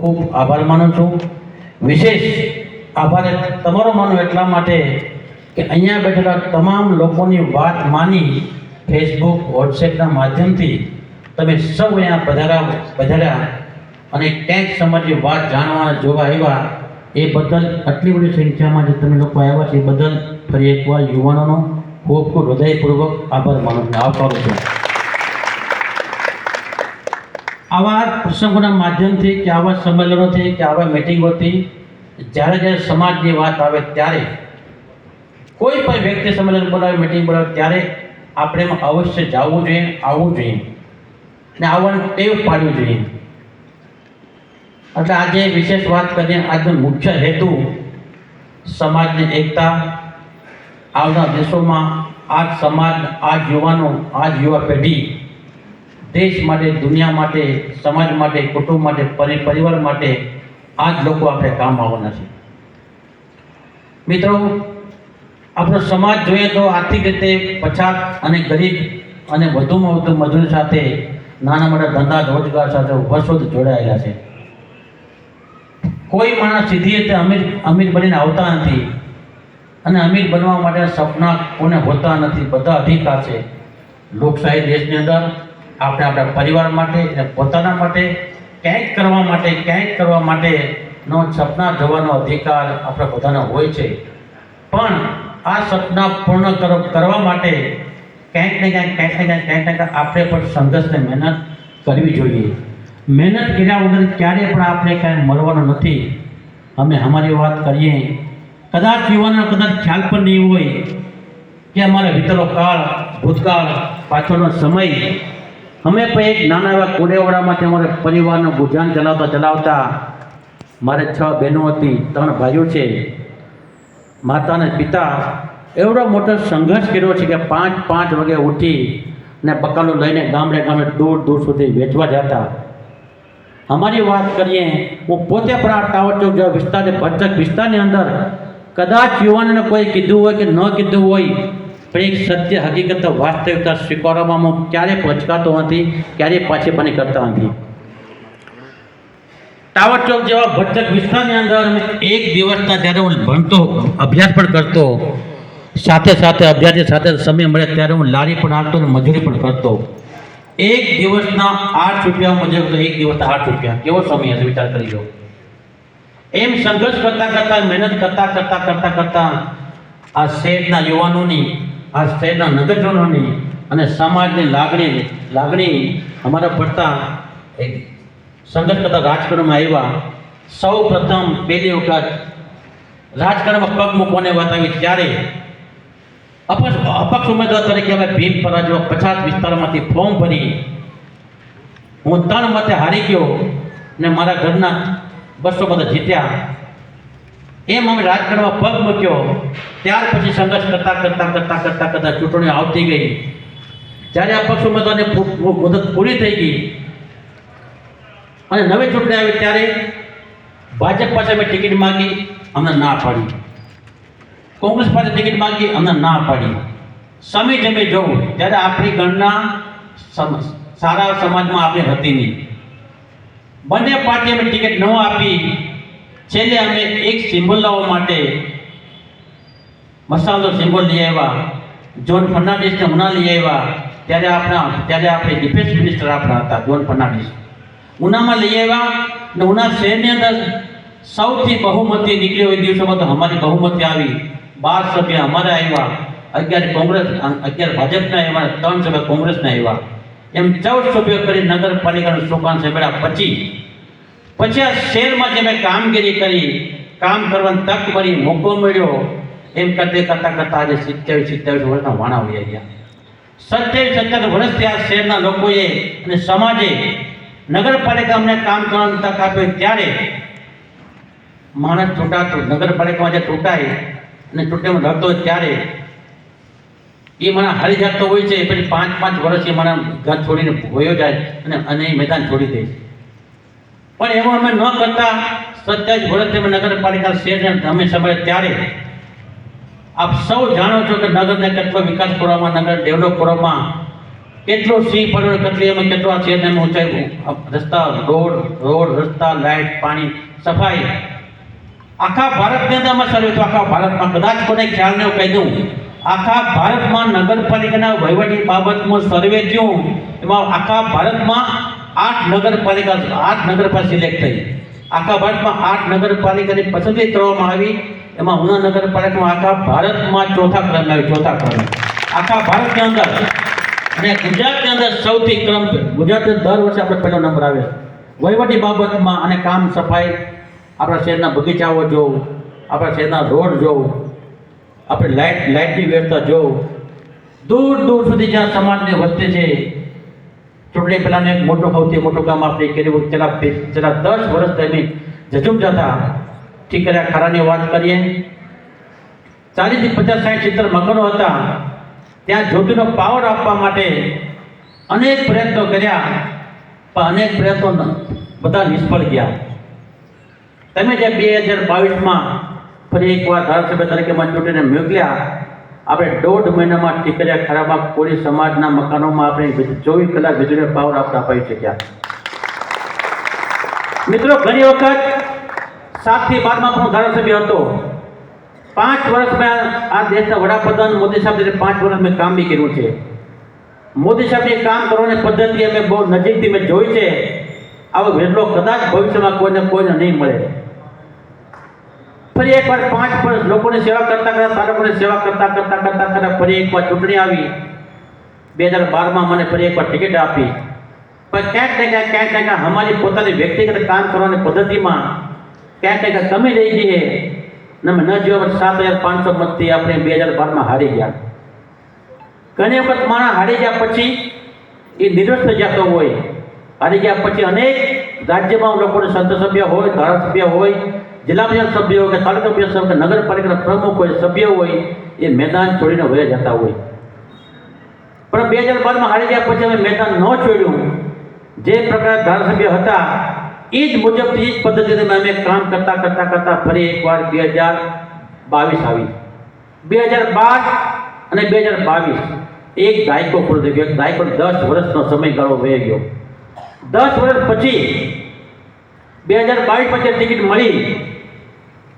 ખૂબ આભાર માનું છું. વિશેષ આભાર તમારો માનું એટલા માટે કે અહીંયા બેઠેલા તમામ લોકોની વાત માની ફેસબુક વોટ્સએપના માધ્યમથી તમે સૌ અહીંયા પધાર્યા અને ક્યાંક સમાજની વાત જાણવા જોવા આવ્યા એ બદલ આટલી બધી સંખ્યામાં જે તમે લોકો આવ્યા છે એ બદલ ફરી એકવાર યુવાનોનો ખૂબ ખૂબ હૃદયપૂર્વક આભાર માનું છું, આવકારું છું. આવા પ્રસંગોના માધ્યમથી કે આવા સંમેલનોથી કે આવા મિટિંગોથી જ્યારે સમાજની વાત આવે ત્યારે કોઈ પણ વ્યક્તિ સંમેલન બોલાવે, મિટિંગ બોલાવે ત્યારે આપણે એમાં અવશ્ય જવું જોઈએ, આવવું જોઈએ ને આવવાની ટેવ પાડવી જોઈએ. એટલે આજે વિશેષ વાત કરીએ. આજનો મુખ્ય હેતુ સમાજની એકતા, આવનાર દેશોમાં આ સમાજ, આ યુવાનો, આ યુવા પેઢી દેશ માટે, દુનિયા માટે, સમાજ માટે, કુટુંબ માટે, પરિવાર માટે આ જ લોકો આપણે કામ આવવાના છે. મિત્રો, આપણો સમાજ જોઈએ તો આર્થિક રીતે પછાત અને ગરીબ અને વધુમાં વધુ મજૂરી સાથે, નાના મોટા ધંધા રોજગાર સાથે વર્ષોથી જોડાયેલા છે. કોઈ માણસ સીધી રીતે અમીર બનીને આવતા નથી અને અમીર બનવા માટે સપના કોને હોતા નથી. બધા અધિકાર છે. લોકશાહી દેશની અંદર આપણે આપણા પરિવાર માટે અને પોતાના માટે ક્યાંક કરવા માટેનો સપના જોવાનો અધિકાર આપણા બધાનો હોય છે. પણ આ સપના પૂર્ણ કરવા માટે ક્યાંક ને ક્યાંક આપણે પણ સંઘર્ષ ને મહેનત કરવી જોઈએ. મહેનત કર્યા વગર ક્યારે પણ આપણે કાંઈ મળવાનું નથી. અમે અમારી વાત કરીએ, કદાચ યુવાનો કદાચ ખ્યાલ પણ નહીં હોય કે અમારે વિતેલો કાળ, ભૂતકાળ, પાછળનો સમય, અમે પણ એક નાના એવા કોડેવાડામાંથી અમારે પરિવારનું ગુજરાન ચલાવતા મારે 6 બહેનો હતી, 3 ભાઈઓ છે, માતા અને પિતા. એવડો મોટો સંઘર્ષ કર્યો છે કે 5 વાગે ઉઠી ને બકાલું લઈને ગામડે દૂર સુધી વેચવા જતા. અમારી વાત કરીએ, હું પોતે પણ આ ટાવર ચોક જેવા વિસ્તારની ભરચક વિસ્તારની અંદર કદાચ યુવાનોને કોઈ કીધું હોય કે ન કીધું હોય પણ એક સત્ય હકીકત વાસ્તવિકતા સ્વીકારવામાં હું ક્યારેય પચકાતો નથી, ક્યારેય પાછી પાની કરતા નથી. ટાવર ચોક જેવા ભરચક વિસ્તારની અંદર એક દિવસના જ્યારે હું ભણતો, અભ્યાસ પણ કરતો, સાથે અભ્યાસની સાથે સમય મળે ત્યારે હું લારી પણ હાંકતો અને મજૂરી પણ કરતો. એક દિવસના 8 રૂપિયા મજૂર, એક દિવસના 8 રૂપિયા, કેવો સમય હશે વિચાર કરી લો. એમ સંઘર્ષ કરતા, મહેનત કરતા આ શહેરના યુવાનોની, આ શહેરના નગરજનોની અને સમાજની લાગણી અમારા પડતા એક સંઘર્ષ કરતા રાજકારણમાં આવ્યા. સૌ પ્રથમ પહેલી વખત રાજકારણમાં પગ મૂકવાની વાત આવી ત્યારે અપક્ષ ઉમેદવાર તરીકે અમે ભીમપરા જેવા 50 વિસ્તારમાંથી ફોર્મ ભરી હું 3 મતે હારી ગયો ને મારા ઘરના 200 મત જીત્યા. એમ અમે રાજકારણમાં પગ મૂક્યો. ત્યાર પછી સંઘર્ષ કરતા ચૂંટણીઓ આવતી ગઈ. જ્યારે અપક્ષ ઉમેદવારની મુદત પૂરી થઈ ગઈ અને નવી ચૂંટણી આવી ત્યારે ભાજપ પાસે અમે ટિકિટ માંગી, અમને ના પાડી. કોંગ્રેસ પાસે ટિકિટ માંગી, અમને ના પાડી. સમય જમે જોવું ત્યારે આપણી ગણના સારા સમાજમાં આપણી હતી નહીં. બંને પાર્ટી અમે ટિકિટ ન આપી. છેલ્લે અમે એક સિમ્બોલ લાવવા માટે મસાલો સિમ્બોલ લઈ આવ્યા. જોન ફર્નાન્ડિસને ઉના લઈ આવ્યા. ત્યારે આપણે ડિફેન્સ મિનિસ્ટર આપણા હતા જોન ફર્નાન્ડિસ. ઉનામાં લઈ આવ્યા ને ઉના શહેરની અંદર સૌથી બહુમતી નીકળી હોય દિવસોમાં તો અમારી બહુમતી આવી. 12 સભ્ય અમારે આવ્યા, 11 ભાજપના આવ્યા, 3 સભ્ય કોંગ્રેસના આવ્યા. એમ 14 સભ્યો કરી નગરપાલિકાનું સુકાન સંભાળ્યા. પછી આ શહેરમાં જે મેં કામગીરી કરી, કામ કરવાની તક મળી, મોકો મળ્યો, એમ કરતા આજે 27 વર્ષના વાણા વહી ગયા. 27 વર્ષથી આ શહેરના લોકોએ અને સમાજે નગરપાલિકા અમને કામ કરવાની તક આપી. ત્યારે માણસ ચૂંટાતો, નગરપાલિકામાં જે ચૂંટાય અને ચૂંટણીમાં લડતો હોય ત્યારે એ મને હારી જતો હોય છે. પછી 5 વર્ષ એ મને ઘર છોડીને વયો જાય અને એ મેદાન છોડી દે. પણ એવું અમે ન કરતા 27 વર્ષથી અમે નગરપાલિકા શહેરને અમે સંભાળે ત્યારે આપ સૌ જાણો છો કે નગરને કેટલો વિકાસ કરવામાં, નગર ડેવલપ કરવામાં કેટલો સિંહ પડ્યો કેટલી એમાં કેટલો આ શહેરને એમ ઊંચાઈ રસ્તા રોડ રસ્તા લાઇટ પાણી સફાઈ આખા ભારતની અંદર અમે સર્વે તો આખા ભારતમાં કદાચ કોને ખ્યાલ ન કહી દઉં આખા ભારતમાં નગરપાલિકાના વહીવટી બાબતમાં સર્વે થયું એમાં આખા ભારતમાં 8 નગરપાલિકા સિલેક્ટ થઈ આખા ભારતમાં 8 નગરપાલિકાની પસંદગી કરવામાં આવી એમાં ઉના નગરપાલિકામાં આખા ભારતમાં ચોથા ક્રમે આવી ચોથા ક્રમે આખા ભારતની અંદર અને ગુજરાતની અંદર સૌથી ક્રમ ગુજરાતની દર વર્ષે આપણે પહેલો નંબર આવે વહીવટી બાબતમાં અને કામ સફાઈ આપણા શહેરના બગીચાઓ જોવું આપણા શહેરના રોડ જોવું આપણે લાઇટની વ્યવસ્થા જોવું દૂર સુધી જ્યાં સમાજની વસ્તી છે ચૂંટણી પહેલાંનું એક સૌથી મોટું કામ આપણે કર્યું છેલ્લા 10 વર્ષ દરમિયાન જજુમ જતા ઠીકરિયા ખારાની વાત કરીએ 40 થી 50 60 70 મકાનો હતા ત્યાં જ્યોતિનો પાવર આપવા માટે અનેક પ્રયત્નો કર્યા પણ અનેક પ્રયત્નો બધા નિષ્ફળ ગયા તમે જે 2022માં ફરી એકવાર ધારાસભ્ય તરીકે મને ચૂંટીને મોકલ્યા આપણે 1.5 મહિનામાં ઠીકરિયા ખારામાં કોળી સમાજના મકાનોમાં આપણે 24 કલાક વીજળીનો પાવર આપતા અપાવી શક્યા મિત્રો ઘણી વખત 7 થી 12માં પણ ધારાસભ્ય હતો 5 વર્ષ મેં આ દેશના વડાપ્રધાન મોદી સાહેબ 5 વર્ષ મેં કામ બી કર્યું છે મોદી સાહેબની કામ કરવાની પદ્ધતિ અમે બહુ નજીકથી મેં જોઈ છે આવો વેરલો કદાચ ભવિષ્યમાં કોઈને નહીં મળે ફરી એકવાર 5 વર્ષ લોકોની સેવા કરતા તાલુકાની સેવા કરતા ફરી એકવાર ચૂંટણી આવી 2012માં મને ફરી એકવાર ટિકિટ આપી પણ ક્યાંક અમારી પોતાની વ્યક્તિગત કામ કરવાની પદ્ધતિમાં ક્યાંક કમી રહી ગઈ ને અમે ન જોવા 7500 મતથી આપણે 2012માં હારી ગયા ઘણી વખત માણસ હારી ગયા પછી એ નિરાશ થઈ જતો હોય હારી ગયા પછી અનેક રાજ્યમાં લોકોના સંસદ સભ્ય હોય ધારાસભ્ય હોય જિલ્લા પંચાયત સભ્ય હોય કે તાલુકા પંચાયત સભ્ય નગરપાલિકાના પ્રમુખ હોય સભ્ય હોય એ મેદાન છોડીને વયા જતા હોય પણ 2012માં હારી ગયા પછી અમે મેદાન ન છોડ્યું જે પ્રકાર ધારાસભ્ય હતા એ જ મુજબથી એ જ પદ્ધતિથી અમે કામ કરતા ફરી એકવાર 2022 આવી 2012 અને 2022 એક દાયકો પૂરો થઈ ગયો એક દાયકો 10 વર્ષનો સમયગાળો વહી ગયો 10 વર્ષ પછી 2022 પછી ટિકિટ મળી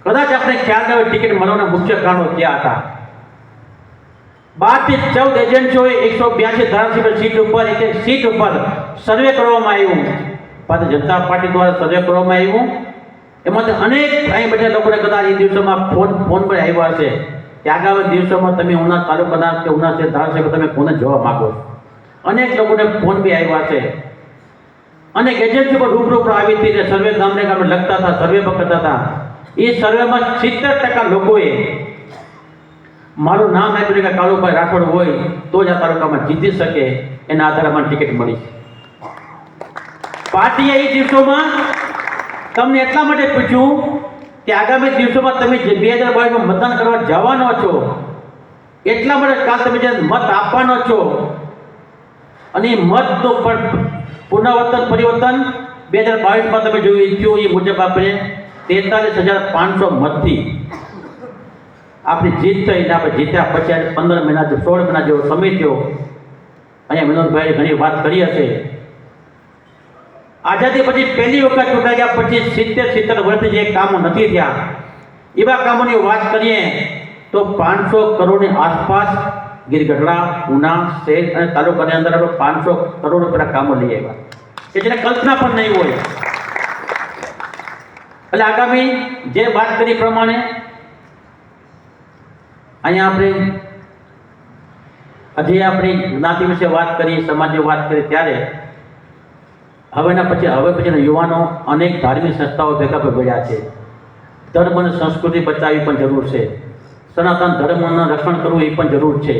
કદાચ આપણે ખ્યાલ ન હોય ટિકિટ મળવાના મુખ્ય કારણો ક્યાં હતા 12 થી 14 એજન્સીઓએ 182 ધારાસભ્ય સીટ ઉપર સર્વે કરવામાં આવ્યું ભારતીય જનતા પાર્ટી દ્વારા સર્વે કરવામાં આવ્યું એમાંથી અનેક અહીં બધા લોકોને કદાચ એ દિવસોમાં ફોન પર આવ્યા હશે કે આગામી દિવસોમાં તમે ઉના તાલુકાના કે ઉના શહેર ધારાસભ્ય તમે કોને જોવા માગો અનેક લોકોને ફોન બી આવ્યા છે અનેક એજન્સી પર રૂબરૂ આવી હતી સર્વે ગામને લખતા હતા સર્વે પર કરતા હતા એ સર્વેમાં 70% લોકોએ મારું નામ આપ્યું કે કાળુભાઈ રાઠોડ હોય તો જ આ તાલુકામાં જીતી શકે એના આધારે મને ટિકિટ મળી પાર્ટીએ એ દિવસોમાં તમને એટલા માટે પૂછ્યું કે આગામી દિવસોમાં તમે જે 2022માં મતદાન કરવા જવાનો છો એટલા માટે કાલ તમે જે મત આપવાનો છો અને એ મતનું પણ પુનરાવર્તન પરિવર્તન 2022માં તમે જોયું એ મુજબ આપણે 43,500 મતથી આપણી જીત થઈ ને આપણે જીત્યા પછી આજે 15 મહિના 16 મહિના જેવો સમય થયો અહીંયા વિનોદભાઈએ ઘણી વાત કરી હશે આઝાદી પછી પહેલી વખત ચૂંટાઈ ગયા પછી 70 વર્ષથી જે કામો નથી થયા એવા કામોની વાત કરીએ તો 500 કરોડની આસપાસ ગીરગઢડા ઉના શહેર અને તાલુકાની અંદર આપણે 500 કરોડ રૂપિયાના કામો લઈ આવ્યા કે જેને કલ્પના પણ નહીં હોય એટલે આગામી જે વાત કરી પ્રમાણે અહીંયા આપણે હજી આપણી જ્ઞાતિ વિશે વાત કરી સમાજની વાત કરી ત્યારે હવે પછીના યુવાનો અનેક ધાર્મિક સંસ્થાઓ ભેગા પડ્યા છે ધર્મ અને સંસ્કૃતિ બચાવવી પણ જરૂર છે સનાતન ધર્મનું રક્ષણ કરવું એ પણ જરૂર છે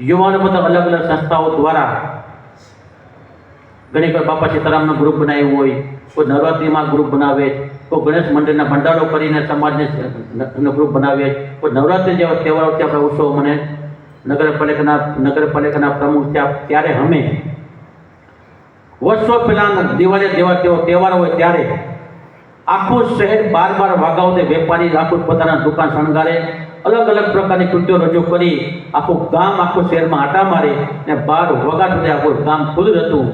યુવાનો બધા અલગ અલગ સંસ્થાઓ દ્વારા ઘણી વાર બાપા સીતારામનું ગ્રુપ બનાવ્યું હોય કોઈ નવરાત્રિમાં ગ્રુપ બનાવે કોઈ ગણેશ મંદિરના ભંડારો કરીને સમાજને ગ્રુપ બનાવે કોઈ નવરાત્રિ જેવા તહેવારોથી આપણે ઉત્સવ મને નગરપાલિકાના પ્રમુખ ત્યારે અમે વર્ષો પહેલાં દિવાળી જેવા તહેવારો હોય ત્યારે આખું શહેર 12 વાગ્યા સુધી વેપારી આખું પોતાના દુકાન શણગારે અલગ અલગ પ્રકારની કૃત્યો રજૂ કરી આખું ગામ આખું શહેરમાં આટા મારે ને 12 વાગ્યા સુધી આખું ગામ ખુલ્લું હતું.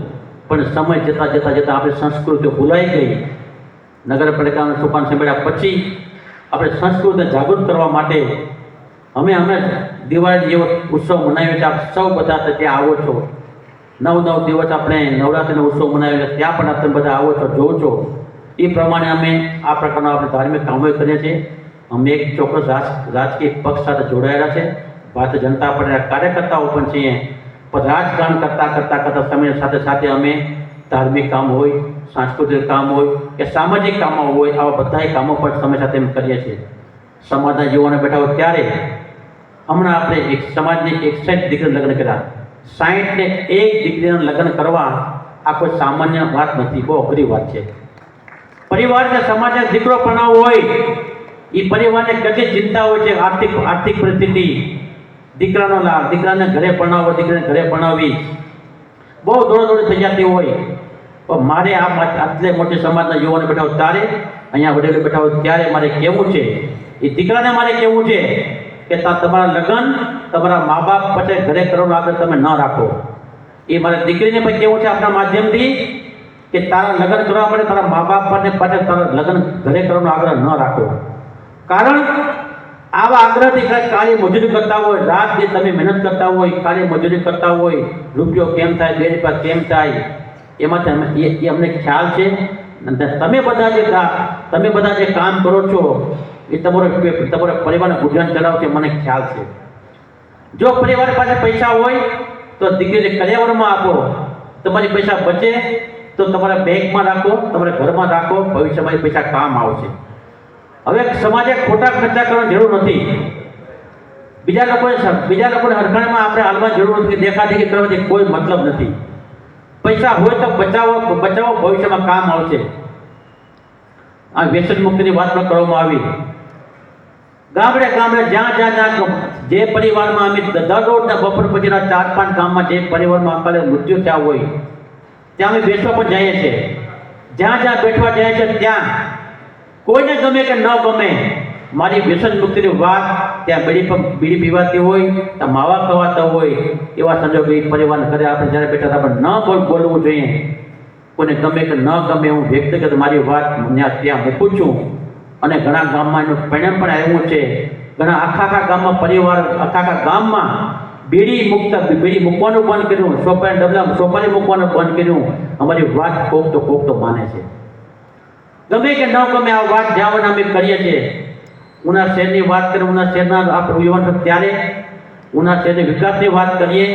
પણ સમય જતાં જતાં જતાં આપણી સંસ્કૃતિઓ ભૂલાઈ ગઈ. નગરપાલિકાનું સોપાન સંભાળ્યા પછી આપણે સંસ્કૃતિને જાગૃત કરવા માટે અમે દિવાળી જેવો ઉત્સવ મનાવીએ છીએ. આપ સૌ બધા ત્યાં આવો છો. 9 દિવસ આપણે નવરાત્રિનો ઉત્સવ મનાવીએ છીએ, ત્યાં પણ તમે બધા આવો છો, જોવો છો. એ પ્રમાણે અમે આ પ્રકારના આપણે ધાર્મિક કામો કરીએ છીએ. અમે એક ચોક્કસ રાજકીય પક્ષ સાથે જોડાયેલા છે, ભારતીય જનતા પાર્ટીના કાર્યકર્તાઓ પણ છીએ. પણ રાજકારણ કરતાં સમય સાથે સાથે અમે ધાર્મિક કામ હોય, સાંસ્કૃતિક કામ હોય કે સામાજિક કામો હોય, આવા બધા કામો પણ સમય સાથે અમે કરીએ છીએ. સમાજના જીવોને બેઠા હોય ત્યારે હમણાં આપણે એક સમાજની 61 દીકરીને લગ્ન કર્યા. 61 દીકરીના લગ્ન કરવા આ કોઈ સામાન્ય વાત નથી, બહુ અઘરી વાત છે. પરિવારને સમાજને દીકરો ભણાવવો હોય, એ પરિવારને કેટલી ચિંતા હોય છે. આર્થિક પરિસ્થિતિ, દીકરાનો લાભ, દીકરાને ઘરે ભણાવવો, દીકરાને ઘરે ભણાવવી, બહુ દોડાદોડી થઈ જતી હોય. પણ મારે આટલે મોટી સમાજના યુવાને બેઠા હોય ત્યારે, અહીંયા વડીલો બેઠા હોય ત્યારે મારે કહેવું છે, એ દીકરાને મારે કહેવું છે કે તમારા લગ્ન તમારા મા બાપ પછી ઘરે કરવાનો આગ્રહ તમે ન રાખો. એ મારે દીકરીને પણ કહેવું છે આપણા માધ્યમથી કે તારા લગ્ન કરવા માટે તારા મા બાપ માટે પાછળ તારા લગ્ન ઘરે કરવાનો આગ્રહ ન રાખો. કારણ આવા આગ્રહથી કાળી મજૂરી કરતા હોય, રાત જે તમે મહેનત કરતા હોય, કાળી મજૂરી કરતા હોય, રૂપિયો કેમ થાય, 2 રૂપિયા કેમ થાય, એમાંથી એ અમને ખ્યાલ છે. તમે બધા જે કામ કરો છો એ તમારા પરિવારને ગુજરાન ચલાવો છે, મને ખ્યાલ છે. જો પરિવાર પાસે પૈસા હોય તો દીકરીને કરિયાવરમાં આપો. તમારી પૈસા બચે તો તમારા બેંકમાં રાખો, તમારા ઘરમાં રાખો, ભવિષ્યમાં એ પૈસા કામ આવશે. હવે સમાજે ખોટા ખર્ચા કરવાની જરૂર નથી. બીજા લોકોને હરખાણમાં આપણે હાલમાં જરૂર નથી. દેખાદેખી કરવાથી કોઈ મતલબ નથી. પૈસા હોય તો બચાવો, ભવિષ્યમાં કામ આવશે. આ વ્યસન મુક્તિની વાત પણ કરવામાં આવી. ગામડે જ્યાં જે પરિવારમાં અમે દરરોજના બપોર પછીના 4-5 ગામમાં જે પરિવારમાં અકાલે મૃત્યુ થયા હોય ત્યાં અમે બેસવા પણ જઈએ છીએ. જ્યાં બેઠવા જઈએ છીએ ત્યાં કોઈને ગમે કે ન ગમે, મારી વ્યસન મુક્તિની વાત ત્યાં બીડી પીવાતી હોય, ત્યાં માવા ખવાતા હોય, એવા સંજોગો એ પરિવારને ઘરે આપણે જ્યારે બેઠા આપણે ન બોલવું જોઈએ. કોઈને ગમે કે ન ગમે હું વ્યક્તિગત મારી વાત ત્યાં મૂકું છું. અને ઘણા ગામમાં એનું પરિણામ પણ આવ્યું છે. ઘણા આખા ગામમાં પરિવાર આખા ગામમાં બીડી મૂકવાનું બંધ કર્યું, સોપારી મૂકવાનું બંધ કર્યું. અમારી વાત કોક તો માને છે. ગમે કે ન ગમે આ વાત જ્યાં અમે કરીએ છીએ. ઉના શહેરની વાત કરીએ, ઉના શહેરના આપણે યુવાન ત્યારે ઉના શહેરની વિકાસની વાત કરીએ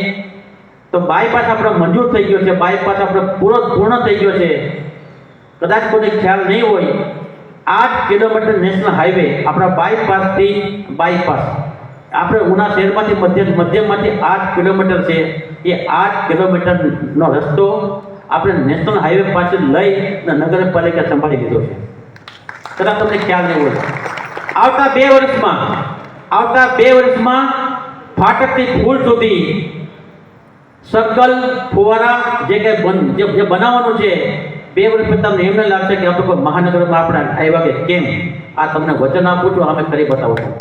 તો બાયપાસ આપણો મંજૂર થઈ ગયો છે. બાયપાસ આપણો પૂર્ણ થઈ ગયો છે. કદાચ કોઈને ખ્યાલ નહીં હોય, 8 કિલોમીટર નેશનલ હાઈવે આપણા બાયપાસ આપણે ઉના શહેરમાંથી મધ્યમમાંથી 8 કિલોમીટર છે. એ 8 કિલોમીટરનો રસ્તો આપણે નેશનલ હાઈવે પાસે લઈ નગરપાલિકા સંભાળી લીધો છે. કદાચ તમને ખ્યાલ નહીં હોય. આવતા 2 વર્ષમાં ફાટકથી પુલ સુધી સર્કલ ફુવારા જે બનાવવાનું છે, 2 વર્ષ પછી તમને એમને લાગશે કે આપણે કોઈ મહાનગરમાં આપણે આવ્યા કે કેમ. આ તમને વચન આપું છું, અમે કરી બતાવું છું.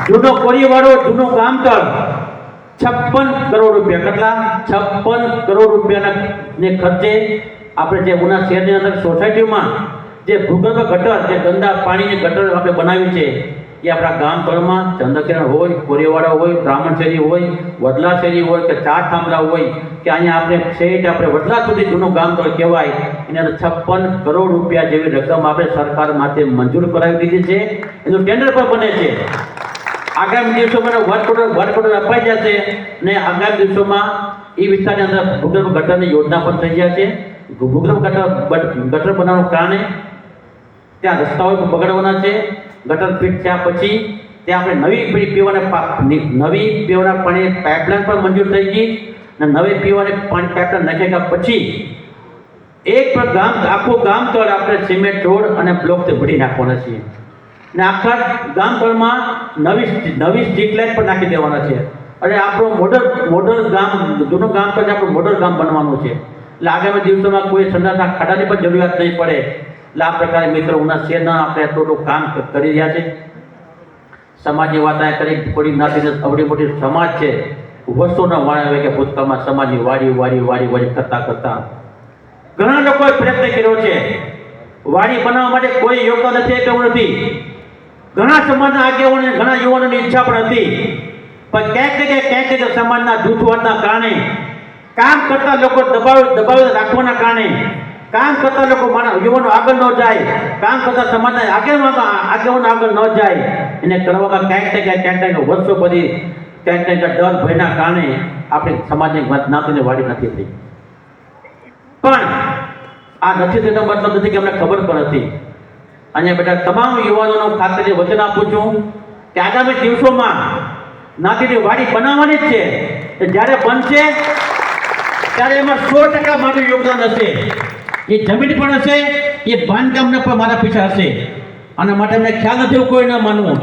જૂનો કોરીવાળો, જૂનું ગામતળ 56 કરોડ રૂપિયા, કેટલા 56 કરોડ રૂપિયાના ખર્ચે આપણે જે ઉના શહેરની અંદર સોસાયટીમાં જે ભૂગર્ભ ગટર, જે ગંદા પાણીની ગટર આપણે બનાવી છે, એ આપણા ગામતળમાં ચંદ્રકિરણ હોય, કોરીવાડા હોય, બ્રાહ્મણ શેરી હોય, વડલા શેરી હોય કે 4 થાંભલા હોય કે અહીંયા આપણે વડલા સુધી જૂનું ગામતળ કહેવાય, એની અંદર 56 કરોડ રૂપિયા જેવી રકમ આપણે સરકાર માટે મંજૂર કરાવી દીધી છે. એનું ટેન્ડર પણ બને છે. આગામી દિવસોમાં વર્ક ઓર્ડર અપાઈ જશે ને આગામી દિવસોમાં એ વિસ્તારની અંદર ભૂગર્ભ ગટરની યોજના પણ થઈ જશે. ભૂગર્ભ ગટર બનાવવાનું કારણે ત્યાં રસ્તાઓ બગડવાના છે. ગટર ફિટ થયા પછી ત્યાં આપણે નવી પીવાના પાણી પાઇપલાઇન પણ મંજૂર થઈ ગઈ અને નવી પીવાની પાણી પાઇપલાઇન નાખ્યા પછી આખું ગામતળ આપણે સિમેન્ટ રોડ અને બ્લોકથી ભરી નાખવાના છીએ. ને આખા ગામતળમાં નવી સ્ટ્રીટ લાઇટ પણ નાખી દેવાના છે. અને આપણું મોડલ ગામ, જૂનું ગામતળ આપણું મોડલ ગામ બનવાનું છે. એટલે આગામી દિવસોમાં કોઈ સંડાસના ખાડાની પણ જરૂરિયાત નહીં પડે. એટલે આ પ્રકારે મિત્રો ઉના શહેરના આપણે એટલું કામ કરી રહ્યા છે. સમાજની વાત આ કરી, થોડી જ્ઞાતિને અવડી મોટી સમાજ છે, વર્ષોના વાળા કે ભૂતકાળમાં સમાજની વાડી કરતા કરતા ઘણા લોકોએ પ્રયત્ન કર્યો છે. વાડી બનાવવા માટે કોઈ યોગદાન નથી આપ્યું નથી. ઘણા સમાજના આગેવાનોને, ઘણા યુવાનોની ઈચ્છા પણ હતી, પણ ક્યાંક સમાજના જૂથવાદના કારણે, કામ કરતા લોકો દબાવ રાખવાના કારણે, કામ કરતા લોકો યુવાનો આગળ ન જાય, કામ કરતા સમાજના આગેવાનો આગળ ન જાય, એને કરવામાં ક્યાંક વર્ષો પછી ક્યાંક ડર ભયના કારણે આપણી સમાજની જ્ઞાતિને વાડી નથી થઈ. પણ આ નથી તેનો મતલબ નથી કે અમને ખબર પણ હતી. અને બેટા તમામ યુવાનોનો ખાતરી વચન આપું છું કે આગામી દિવસોમાં જ્ઞાતિની વાડી બનાવવાની જ છે. જ્યારે બનશે ત્યારે એમાં 100% મારું યોગદાન હશે. એ જમીન પણ હશે, એ બાંધકામને પણ મારા પીછા હશે. આના માટે અમને ખ્યાલ નથી કોઈ ન માનવું.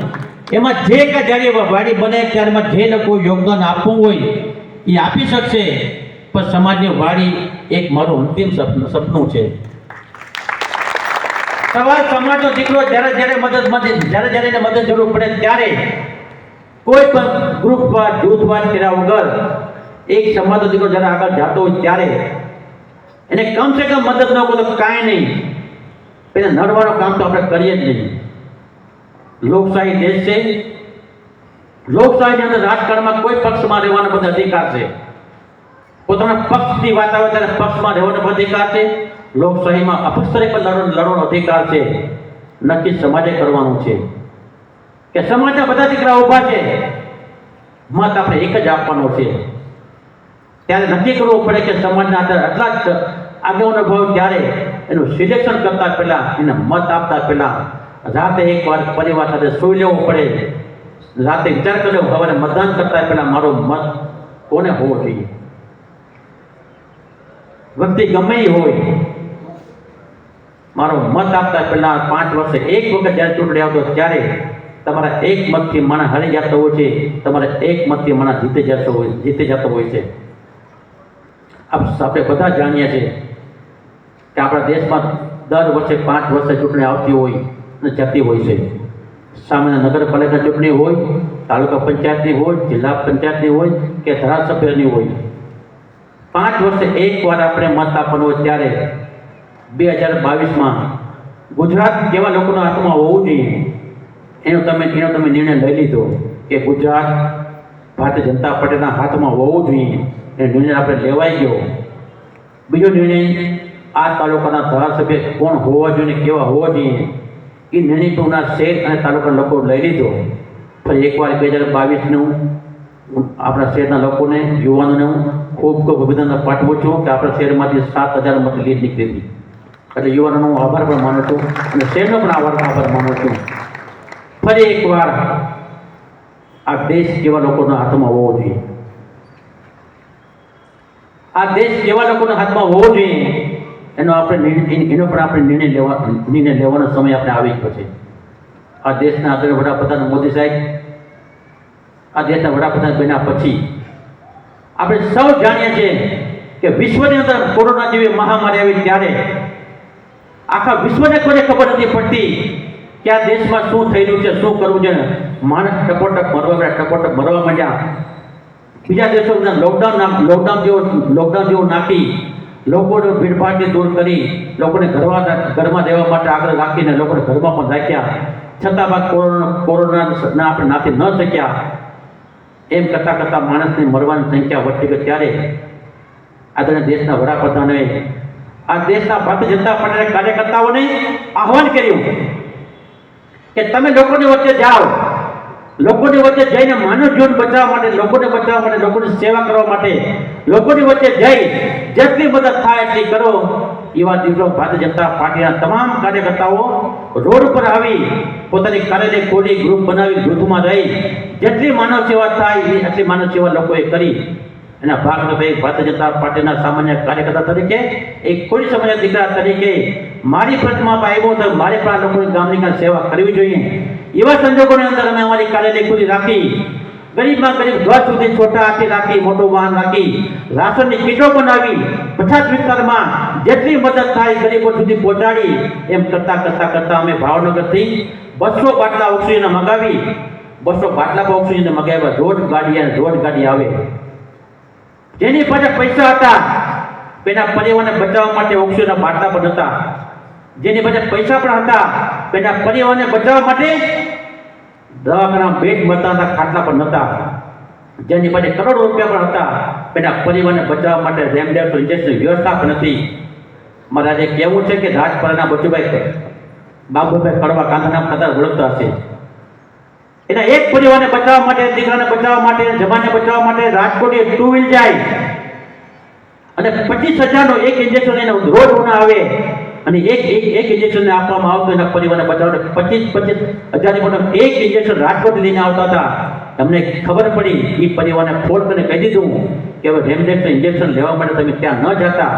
એમાં જે કે જ્યારે વાડી બને ત્યારમાં જે લોકો યોગદાન આપવું હોય એ આપી શકશે. પણ સમાજની વાડી એક મારું અંતિમ સપનું છે. સમાજનો દીકરો જ્યારે એને મદદ જરૂર પડે ત્યારે કોઈ પણ ગ્રુપવાદ જૂથવાદ કર્યા વગર એક સમાજનો દીકરો જ્યારે આગળ જતો હોય ત્યારે એને કમસે કમ મદદ ન કરો તો કાંઈ નહીં, પેલા નડવાનું કામ તો આપણે કરીએ જ નહીં. લોકશાહી દેશ છે. લોકશાહીની અંદર રાજકારણમાં કોઈ પક્ષમાં રહેવાનો બધો અધિકાર છે. પોતાના પક્ષની વાત આવે ત્યારે પક્ષમાં રહેવાનો અધિકાર છે. લોકશાહીમાં અપસ્તરે પર લડવાનો અધિકાર છે. નક્કી સમાજે કરવાનું છે કે સમાજના બધા દીકરા ઊભા છે, મત આપણે એક જ આપવાનો છે. ત્યારે નક્કી કરવું પડે કે સમાજના અંદર આટલા જ આગેવાનો ભાવ, ત્યારે એનું સિલેક્શન કરતા પહેલા, એને મત આપતા પહેલા રાતે એકવાર પરિવાર સાથે સૂઈ લેવું પડે. રાતે વિચાર કરી લેવો, સવારે મતદાન કરતા પહેલા મારો મત કોને હોવો જોઈએ. વ્યક્તિ ગમે એ હોય, મારો મત આપતા પહેલા 5 વર્ષે એક વખત જ્યારે ચૂંટણી આવતો ત્યારે તમારા એક મતથી માણસ હારી જતો હોય છે, તમારે એક મતથી માણસ જીતી જતો હોય છે. આપણે બધા જાણીએ છીએ કે આપણા દેશમાં દર વર્ષે 5 વર્ષે ચૂંટણી આવતી હોય અને જતી હોય છે. સામાન્ય નગરપાલિકા ચૂંટણી હોય, તાલુકા પંચાયતની હોય, જિલ્લા પંચાયતની હોય કે ધારાસભ્યની હોય, 5 વર્ષે એકવાર આપણે મત આપવાનો હોય. ત્યારે 2022માં ગુજરાત કેવા લોકોના હાથમાં હોવું જોઈએ એનો તમે નિર્ણય લઈ લીધો કે ગુજરાત ભારતીય જનતા પાર્ટીના હાથમાં હોવું જોઈએ. એ નિર્ણય આપણે લેવાઈ ગયો. બીજો નિર્ણય, આ તાલુકાના ધારાસભ્ય કોણ હોવા જોઈએ, કેવા હોવા જોઈએ, એ નિર્ણય ટૂંકના શહેર અને તાલુકાના લોકો લઈ લીધો. ફરી એકવાર 2022નું આપણા શહેરના લોકોને, યુવાનોને ખૂબ અભિનંદન પાઠવું છું કે આપણા શહેરમાંથી 7,000 મત લીડ નીકળી હતી. એટલે યુવાનોનો હું આભાર પણ માનું છું અને શહેરનો પણ આભાર માનું છું. ફરી એકવાર આ દેશ કેવા લોકોના હાથમાં હોવો જોઈએ, આ દેશ કેવા લોકોના હાથમાં હોવો જોઈએ એનો પણ આપણે નિર્ણય લેવાનો સમય આપણે આવી ગયો છે. આ દેશના આદરણીય વડાપ્રધાન મોદી સાહેબ, આ દેશના વડાપ્રધાન બન્યા પછી આપણે સૌ જાણીએ છીએ કે વિશ્વની અંદર કોરોના જેવી મહામારી આવી ત્યારે આખા વિશ્વને કોઈને ખબર નથી પડતી કે આ દેશમાં શું થઈ રહ્યું છે, શું કરવું છે. માણસ ટપોટપ મરવા માંડ્યા. બીજા દેશોમાં લોકડાઉન જેવું નાખી, લોકોને ભીડભાડથી દૂર કરી, લોકોને ઘરમાં રહેવા માટે આગળ રાખીને લોકોને ઘરમાં પણ રાખ્યા. છતાં બાદ કોરોના આપણે નાથી ન શક્યા. એમ કરતાં માણસની મરવાની સંખ્યા વધતી ગઈ. ત્યારે આદરણીય દેશના વડાપ્રધાને આ દેશના ભારતીય જનતા પાર્ટીના કાર્યકર્તાઓને આહ્વાન કર્યું કે તમે લોકોની વચ્ચે જાઓ, લોકોની વચ્ચે જઈને માનવ જીવન બચાવવા માટે, લોકોને બચાવવા માટે, લોકોની સેવા કરવા માટે લોકોની વચ્ચે જઈ જેટલી મદદ થાય એટલી કરો. એવા દિવસો ભારતીય જનતા પાર્ટીના તમામ કાર્યકર્તાઓ રોડ પર આવી પોતાની કાર્યાલય ખોલી, ગ્રુપ બનાવી, ગ્રુપમાં રહી જેટલી માનવ સેવા થાય એટલી માનવ સેવા લોકોએ કરી. એના ભાગરૂપે ભારતીય જનતા પાર્ટીના સામાન્ય કાર્યકર્તા તરીકે, એક કોઈ સમાજના દીકરા તરીકે મારી ફરજમાં આવ્યો તો મારે પણ આ લોકોની ગામની સેવા કરવી જોઈએ. એવા સંજોગોની અંદર અમે અમારી કાર્યાલય ખુલ્લી રાખી, ગરીબમાં ગરીબ ઘર સુધી છોટા હાથી રાખી, મોટું વાહન રાખી, રાશનની કીટો બનાવી, પછાત વિસ્તારમાં જેટલી મદદ થાય ગરીબો સુધી પહોંચાડી. એમ કરતાં અમે ભાવનગરથી 200 બાટલા ઓક્સિજન મંગાવી 200 બાટલા પર ઓક્સિજન મગાવ્યા, રોડ ગાડી આવે. જેની પાસે પૈસા હતા તેના પરિવારને બચાવવા માટે ઓક્સિજનના બાટલા પર હતા. જેની પાસે પૈસા પણ હતા તેના પરિવારને બચાવવા માટે દવાખાના બેડ મળતા હતા, ખાટલા પર નહોતા. જેની પાસે કરોડો રૂપિયા પણ હતા તેના પરિવારને બચાવવા માટે રેમડેસિવિર ઇન્જેક્શનની વ્યવસ્થા પણ નથી. મારે આજે કહેવું છે કે રાજપરાના બાબુભાઈ કડવા કાંધાના ખાતા ઓળખતા હશે. એના એક પરિવારને બચાવવા માટે, દીકરાને બચાવવા માટે, જવાનને બચાવવા માટે રાજકોટ 2 વ્હીલ જાય અને 25,000નો એક ઇન્જેક્શન એને રોજ ઉના આવે અને એક ઇન્જેક્શન આપવામાં આવતું એના પરિવારને બચાવવા 25,000 એક ઇન્જેક્શન રાજકોટ લઈને આવતા હતા. તમને ખબર પડી, એ પરિવારને ફોન કરીને કહી દીધું કે હવે રેમડેસિવિર ઇન્જેક્શન લેવા માટે તમે ત્યાં ન જતા,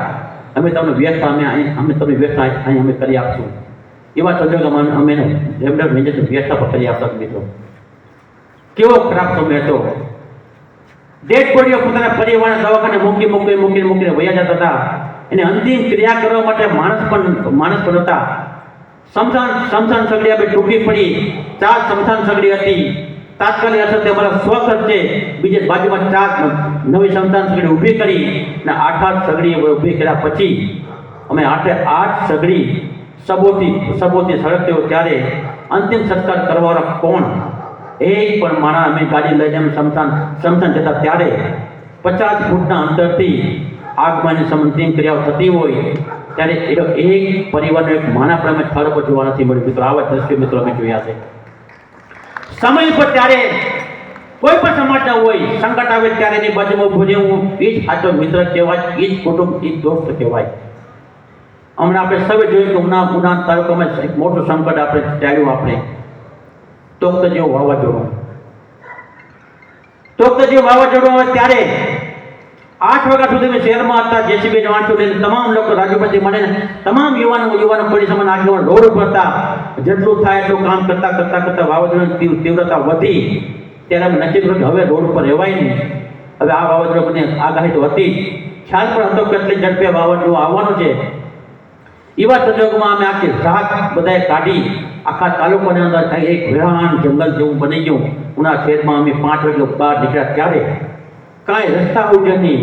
અમે તમને વ્યવસ્થા અમે તમને વ્યવસ્થા અહીં અમે કરી આપશું. એવા સંજોગોમાં અમે રેમડેસિવિર ઇન્જેક્શન વ્યવસ્થા પર કરી આપતા. મિત્રો કેવો ખરાબ સમય હતો. ડેડ બોડીઓ પોતાના પરિવારના દવાખાને મૂકીને વયા જતા હતા. એને અંતિમ ક્રિયા કરવા માટે માણસ પણ હતા. સમસાન સગડી આપણે ટૂંકી પડી, 4 સમસાન સગડી હતી. તાત્કાલિક અસરથી અમારા સ્વખર્ચે બીજે બાજુમાં 4 નવી સમસાન સગડી ઊભી કરી અને 8 સગડી ઊભી કર્યા પછી અમે 8 સગડી સબોથી સળગતી હોય ત્યારે અંતિમ સંસ્કાર કરવાવાળા કોણ? એક પણ મારા અમે ગાડી લઈને અમે સમસાન જતા ત્યારે 50 ફૂટના અંતરથી આગમનની અંતિમ ક્રિયાઓ થતી હોય ત્યારે એક પરિવારનો એક માણા પણ અમે સ્થળ પર જોવા નથી મળ્યું. મિત્રો આવા દ્રશ્યો મિત્રો અમે જોયા છે. સમય પર ત્યારે કોઈ પણ સમાજના હોય, સંકટ આવે ત્યારે એની બાજુમાં ઉભું રહેવું, એ જ સાચો મિત્ર કહેવાય, એ જ કુટુંબ, એ જ દોસ્ત કહેવાય. હમણાં આપણે સૌએ જોયું કે ઉના તાલુકામાં એક મોટું સંકટ આપણે ચાલ્યું. આપણે તોક્ત જેવું વાવાઝોડું આવે ત્યારે 8 વાગ્યા સુધી મેં શહેરમાં હતા. જેસીબી વાંચો લઈને તમામ લોકો રાજુભાઈ મળે તમામ યુવાનો પોલીસ સમાન આગળ રોડ ઉપર હતા. જેટલું થાય એટલું કામ કરતા વાવાઝોડાની તીવ્રતા વધી ત્યારે અમે નક્કી કર્યું કે હવે રોડ ઉપર રહેવાય નહીં. હવે આ વાવાઝોડાની આગાહી તો હતી, ખ્યાલ પણ હતો કેટલી ઝડપે વાવાઝોડું આવવાનું છે. એવા સંજોગોમાં અમે આખી રાત બધાએ કાઢી આખા તાલુકાની અંદર એક વિરાન જંગલ જેવું બની ગયું. ઉના શહેરમાં અમે 5 વાગે બહાર નીકળ્યા ત્યારે કાંઈ રસ્તા ઉજે નહીં.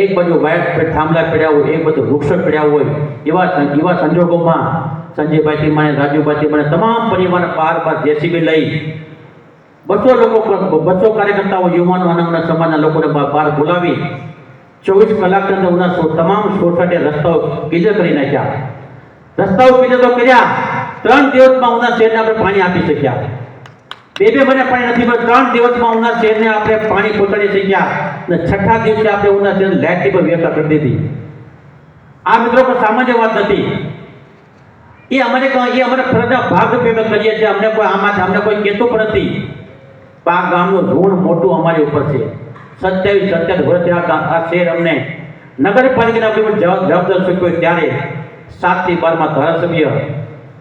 એક બાજુ વાયર થાંભલા પડ્યા હોય, એક બાજુ વૃક્ષો પડ્યા હોય. એવા સંજોગોમાં સંજયભાઈથી મને, રાજુભાઈથી મને તમામ પરિવાર પાર જેસીબી લઈ 200 કાર્યકર્તાઓ, યુવાનો, નાના સમાજના લોકોને બહાર બોલાવી 24 કલાકની અંદર ઉના તમામ સોસાયટી રસ્તાઓ ક્લિયર કરી નાખ્યા. રસ્તાઓ ક્લિયર તો કર્યા. 3 દિવસમાં ઉના શહેરને આપણે પાણી આપી શક્યા. 2 મહિના પાણી નથી, પણ 3 દિવસમાં ઉના શહેરને આપણે પાણી પહોંચાડી શક્યા. અને 6થા દિવસે આપણે ઉના શહેરને લાઇટની પણ વ્યવસ્થા કરી દીધી. આ મિત્રો કોઈ સામાન્ય વાત નથી. એ અમારે ફરજના ભાગરૂપે કરીએ છીએ. અમને કોઈ કહેતું પણ નથી. આ ગામનું ઋણ મોટું અમારી ઉપર છે. 27 વર્ષથી આ શહેર અમને નગરપાલિકાના જવાબદાર સોંપ્યો ત્યારે 7 થી 12માં ધારાસભ્ય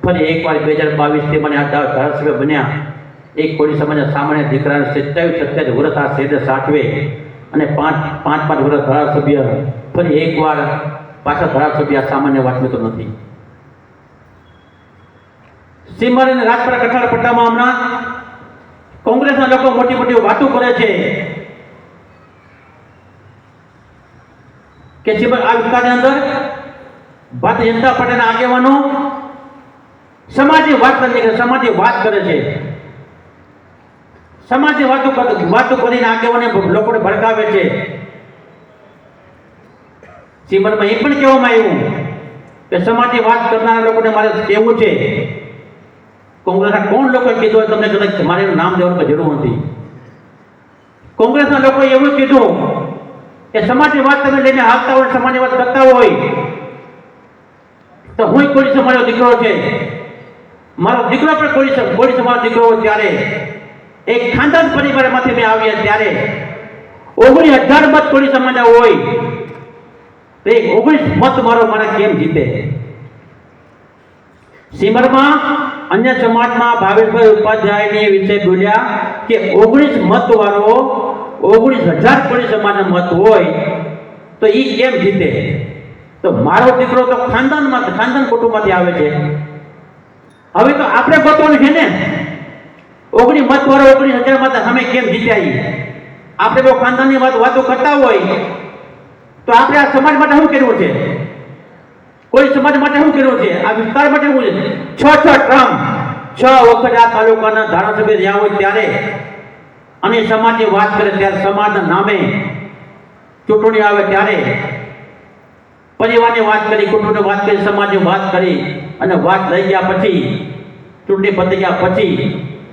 ફરી એકવાર 2022થી મને આ ધારાસભ્ય બન્યા. એક કોળી સમાજના સામાન્ય દીકરાને 27 વર્ષ આ શહેરને સાચવે અને 5 વર્ષ ધારાસભ્ય ફરી એકવાર પાછા ધારાસભ્ય આ સામાન્ય વાત તો નથી. સીમર અને રાજપરા કઠાળ પટ્ટામાં હમણાં કોંગ્રેસના લોકો મોટી વાતો કરે છે કે સીમર આ વિસ્તારની અંદર ભારતીય જનતા પાર્ટીના આગેવાનો સમાજની વાત કરે છે. સમાજની વાતો કરીને આગેવાને લોકોને ભડકાવે છે. સીમરમાં એ પણ કહેવામાં આવ્યું કે સમાજની વાત કરનારા લોકોને મારે કહેવું છે, કોંગ્રેસના કોણ લોકોએ કીધું તમને કદાચ મારે નામ દેવાની જરૂર નથી. કોંગ્રેસના લોકોએ એવું કીધું કે સમાજની વાત તમે લઈને આવતા હોય, સમાજની વાત કરતા હોય તો હું કોઈ સમાજનો દીકરો છે, મારો દીકરો પણ કોઈ સમાજનો દીકરો હોય ત્યારે એક ખાનદાન પરિવારમાંથી મેં આવ્યા ત્યારે 19,000 મત કોઈ સમાજના હોય તો 19 મત મારા કેમ જીતે? સીમરમાં અન્ય સમાજમાં ભાવેશભાઈ ઉપાધ્યાયની વિશે બોલ્યા કે 19 મત વાળો 19,000 કોઈ સમાજના મત હોય તો એ કેમ જીતે? તો મારો દીકરો તો ખાનદાન કુટુંબમાંથી આવે છે. હવે તો આપણે બતાવવાનું છે ને, મત વાળો 19,000 માં સામે કેમ જીત્યા? આપણે બહુ ખાનદાનની વાતો કરતા હોય તો આપણે આ સમાજ માટે શું કર્યું છે? કોઈ સમાજ માટે શું કર્યું છે? આ વિસ્તાર માટે શું છે? 6 ટર્મ 6 વખત આ તાલુકાના ધારાસભ્ય રહ્યા હોય ત્યારે અને સમાજની વાત કરે ત્યારે, સમાજના નામે ચૂંટણી આવે ત્યારે પરિવારની વાત કરી, કુટુંબની વાત કરી, સમાજની વાત કરી અને વાત લઈ ગયા પછી ચૂંટણી પતી ગયા પછી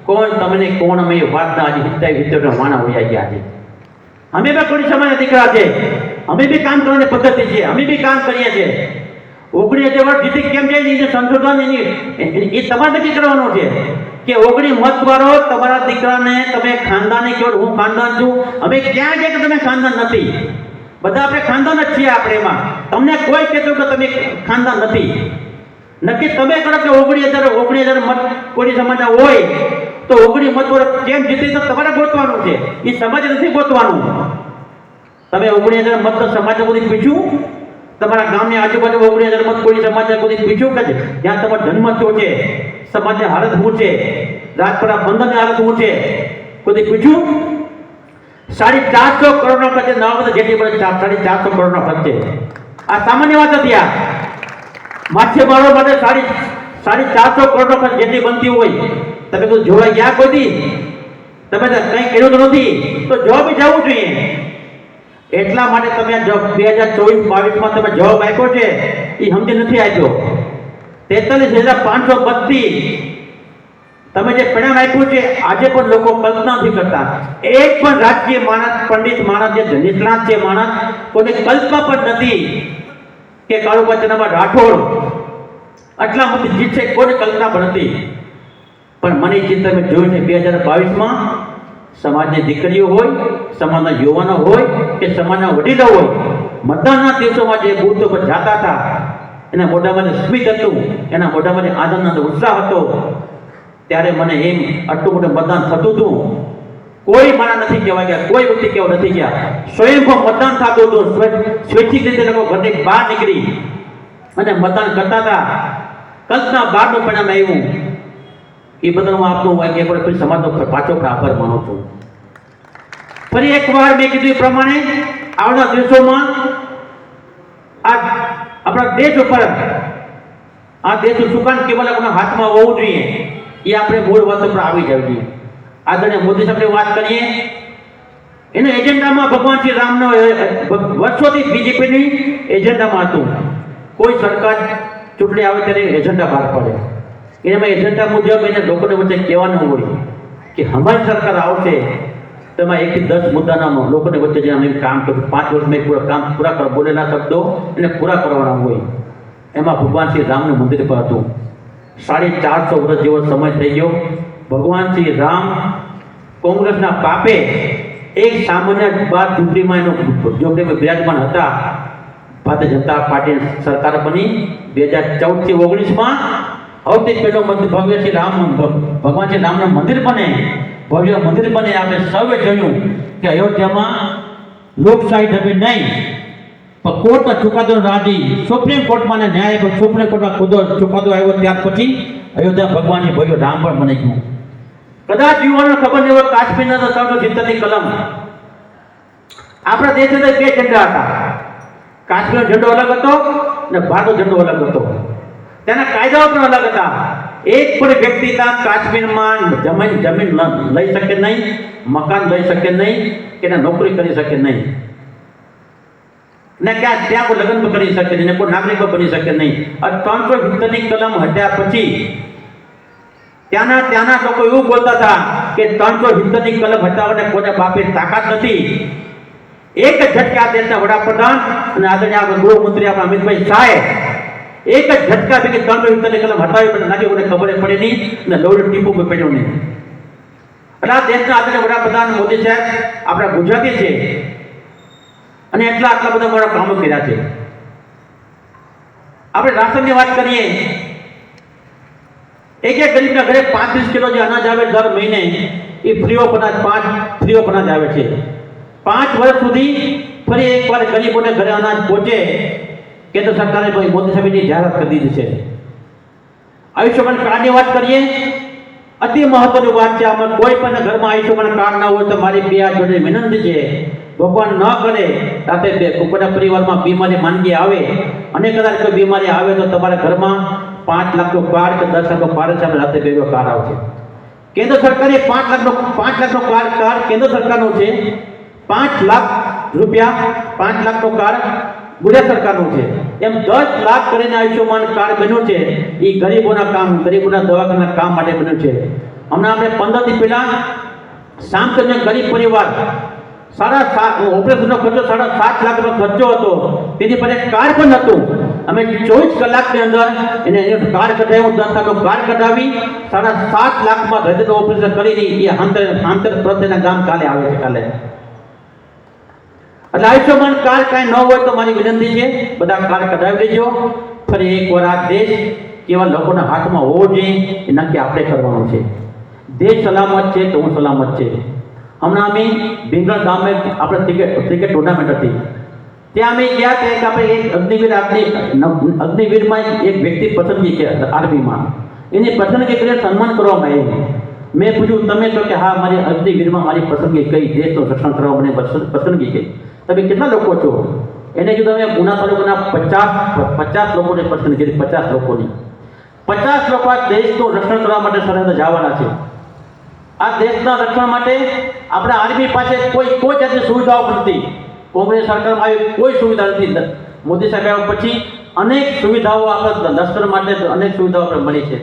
કોણ તમને કોણ અમે વાતના આજે 70 માણા હોઈ ગયા છે. અમે બી કોઈ સમાજના દીકરા છે, અમે બી કામ કરવાની પદ્ધતિ છે, અમે બી કામ કરીએ છીએ. 19,000 વર્ષ જીતી કેમ જાય છે સંશોધન એ તમારે નક્કી કરવાનું છે કે 19 મત વાળો તમારા દીકરાને તમે ખાનદાની કહો, હું ખાનદાન છું. અમે ક્યાં છે કે તમે ખાનદાન નથી? બધા આપણે ખાનદાન જ છીએ. આપણે એમાં તમને કોઈ કહેતું કે તમે ખાનદાન નથી. નક્કી તમે કરો કે 19,000 મત કોઈ સમાજના હોય તો 19 મત વાળો કેમ જીતી તો તમારે ગોતવાનું છે, એ સમાજ નથી ગોતવાનું. તમે 19,000 મત તો સમાજને કોઈ પૂછ્યું? તમારા ગામની આજુબાજુ 19,000 મત કોઈ સમાજને કોઈ પૂછ્યું કે જ્યાં તમારો જન્મ થયો છે સમાજની હાલત શું છે, રાજપરા બંદરની હાલત શું છે, કોઈ પૂછ્યું? 450 કરોડનો ખર્ચે નવા જેટલી બધી 450 કરોડનો ખર્ચે. આ સામાન્ય વાત હતી. આ માછીમારો માટે 450 કરોડનો ખર્ચ જેટલી બનતી હોય તમે તો જોવા ગયા કોઈ દી? તમે કંઈ કર્યું તો નથી તો જવાબ જવું જોઈએ. એટલા માટે તમે 2024-22માં તમે જવાબ આપ્યો છે એ સમજી નથી આપ્યો. 43,532 તમે જે પરિણામ આપ્યું છે આજે પણ લોકો કલ્પના નથી કરતા. એક પણ રાજકીય માણસ, પંડિત માણસ, જે નિષ્ણાત છે માણસ, કોઈને કલ્પના પણ નથી કે કાળુભા ચનાભા રાઠોડ આટલા મત જીતશે, કોઈને કલ્પના પણ નથી. પણ મને જે તમે જોયું છે 2022માં સમાજની દીકરીઓ હોય, સમાજના યુવાનો હોય કે સમાજના વડીલો હોય, મતદાનના દિવસોમાં જે બૂથ પર જતા હતા એના મોઢામાં સ્મિત હતું, એના મોઢામાં આનંદ ઉત્સાહ હતો. ત્યારે મને એમ આટલું મોટું મતદાન થતું હતું. કોઈ મારા નથી કહેવાય ગયા, કોઈ વ્યક્તિ કહેવા નથી ગયા. સ્વયંભૂ મતદાન થતું હતું. સ્વૈચ્છિક રીતે લોકો ઘરની બહાર નીકળી અને મતદાન કરતા હતા. કલ્પના બહારનું પરિણામ આવ્યું. એ બદલ હું આપનો કોઈ સમાજનો પાછો આભાર માનું છું. ફરી એકવાર મેં કીધું એ પ્રમાણે આવનારા દિવસોમાં આ આપણા દેશ ઉપર આ દેશનું સુકાન કેવલ આપણા હાથમાં હોવું જોઈએ એ આપણે મૂળ વાત ઉપર આવી જવું જોઈએ. આદરણીય મોદી સાહેબની વાત કરીએ, એના એજન્ડામાં ભગવાન શ્રી રામનો વર્ષોથી બીજેપીની એજન્ડામાં હતું. કોઈ સરકાર ચૂંટણી આવે ત્યારે એજન્ડા બહાર પડે. એમાં એજન્ડા મુજબ એને લોકોને વચ્ચે કહેવાનું હોય કે અમારી સરકાર આવશે તો એમાં 1 થી 10 મુદ્દાના લોકોને વચ્ચે જે અમે કામ કર્યું 5 વર્ષમાં કામ પૂરા કરવા બોલેલા શબ્દો એને પૂરા કરવાના હોય. એમાં ભગવાન શ્રી રામનું મંદિર પર હતું. 450 વર્ષ જેવો સમય થઈ ગયો. ભગવાન શ્રી રામ કોંગ્રેસના પાપે એક સામાન્ય બાદ ઝૂંપડીમાં ઝૂંપડીમાં બિરાજમાન હતા. ભારતીય જનતા પાર્ટી સરકાર બની 2014 થી 19માં સૌથી પહેલો ભવ્ય શ્રી રામ ભગવાન શ્રી રામનું મંદિર બને, ભવ્ય મંદિર બને. આપણે સૌએ જોયું કે અયોધ્યામાં લોકશાહી ઢબે નહીં પણ કોર્ટના ચુકાદો રાજી સુપ્રીમ કોર્ટમાં ન્યાય સુપ્રીમ કોર્ટમાં ચુકાદો આવ્યો ત્યાર પછી અયોધ્યા ભગવાનની ભવ્ય રામ પણ બની ગયું. કદાચ યુવાનોને ખબર નહીં હોય કાશ્મીરના 370ની કલમ. આપણા દેશની અંદર 2 ઝંડા હતા. કાશ્મીરનો ઝંડો અલગ હતો અને ભારતનો ઝંડો અલગ હતો. તેના કાયદાઓ પણ અલગ હતા. એક પણ વ્યક્તિ કાશ્મીરમાં જમીન લઈ શકે નહીં, મકાન લઈ શકે નહીં કે નોકરી કરી શકે નહીં ને ત્યાં કોઈ લગ્ન કરી શકે નહીં, કોઈ નાગરિક બની શકે નહીં. 370ની કલમ હટ્યા પછી ત્યાંના લોકો એવું બોલતા હતા કે 370ની કલમ હટાવવાને કોઈને બાપે તાકાત નથી. એક ઝટકા દેશના વડાપ્રધાન અને આદરણીય ગૃહમંત્રી આપણા અમિતભાઈ શાહે એક જ ઝટકા ભેગી 370ની કલમ હટાવી પણ નાખી, કોઈને ખબર પડી નહીં અને લોડ ટીપું પણ પડ્યું નહીં. એટલે આ દેશના આદરણીય વડાપ્રધાન મોદી સાહેબ આપણા ગુજરાતી છે અને આટલા બધા મોટા કામો કર્યા છે. આપણે રાશનની વાત કરીએ, એક ગરીબના ઘરે 35 કિલો જે અનાજ આવે દર મહિને એ ફ્રી ઓફ અનાજ આવે છે. 5 વર્ષ સુધી ફરી એકવાર ગરીબોને ઘરે અનાજ પહોંચે કેન્દ્ર સરકારે મોદી સાહેબની જાહેરાત કરી દીધી છે. આયુષ્યમાન કાર્ડની વાત કરીએ અતિ મહત્વની વાત છે. આમાં કોઈ પણ ઘરમાં આયુષ્યમાન કાર્ડ ના હોય તો મારી બે હાથ જોડે વિનંતી છે, ભગવાન ન કરે રાતે કોઈના પરિવારમાં બીમારી માંદગી આવે અને કદાચ કોઈ બીમારી આવે તો તમારા ઘરમાં 5 લાખનું કાર્ડ કે 10 લાખનું કાર્ડ છે, રાતે બેનો કાર્ડ આવશે. કેન્દ્ર સરકારે 5 લાખનું કાર્ડ કેન્દ્ર સરકારનું છે, 5 લાખ રૂપિયા 5 લાખનું કાર્ડ ગુજરાત સરકારનું છે. એમ 10 લાખ કરીને આયુષ્યમાન કાર્ડ બન્યું છે. એ ગરીબોના દવાખાના કામ માટે બન્યું છે. હમણાં આપણે 15 દી પહેલા સામકન્ય ગરીબ પરિવાર ઓપરેશનનો ખર્ચો 7.5 લાખનો ખર્ચો હતો. તેની પર કાર્ડ પણ હતું. અમે 24 કલાકની અંદર એને કાર્ડ કઢાવ્યું, 10 લાખનું કાર્ડ કઢાવી 7.5 લાખમાં હૃદયનું ઓપરેશન કરી એ આંતર પ્રત્યેના ગામ કાલે આવે છે. કાલે એટલે આયુષ્યમાન કાર્ડ કાંઈ ન હોય તો મારી વિનંતી છે, બધા કાર્ડ કઢાવી લેજો. ફરી એકવાર આ દેશ કેવા લોકોના હાથમાં હોવો જોઈએ એ નક્કી આપણે કરવાનું છે. દેશ સલામત છે તો હું સલામત છે. હમણાં અમે ભીંગળ ગામે આપણે ક્રિકેટ ટુર્નામેન્ટ હતી, ત્યાં અમે ગયા કે આપણે એક અગ્નિવીરમાં એક વ્યક્તિ પસંદગી છે આર્મીમાં, એની પસંદગી કરીને સન્માન કરવામાં આવ્યું. મેં પૂછ્યું તમે તો કે હા મારી અગ્નિવીરમાં મારી પસંદગી કઈ, દેશનું રક્ષણ કરવા મને પસંદગી કઈ, તમે કેટલા લોકો છો? એને કીધું અમે ઉના તાલુકાના 50 લોકોને પસંદ કરી. 50 લોકોની 50 લોકો આ દેશનું રક્ષણ કરવા માટે સરહદ જવાના છે. આ દેશના રક્ષણ માટે આપણા આર્મી પાસે કોઈ જાતની સુવિધાઓ નથી. કોંગ્રેસ સરકારમાં આવી કોઈ સુવિધા નથી. મોદી સાહેબ આવ્યા પછી અનેક સુવિધાઓ આપણા લશ્કર માટે અનેક સુવિધાઓ આપણે મળી છે.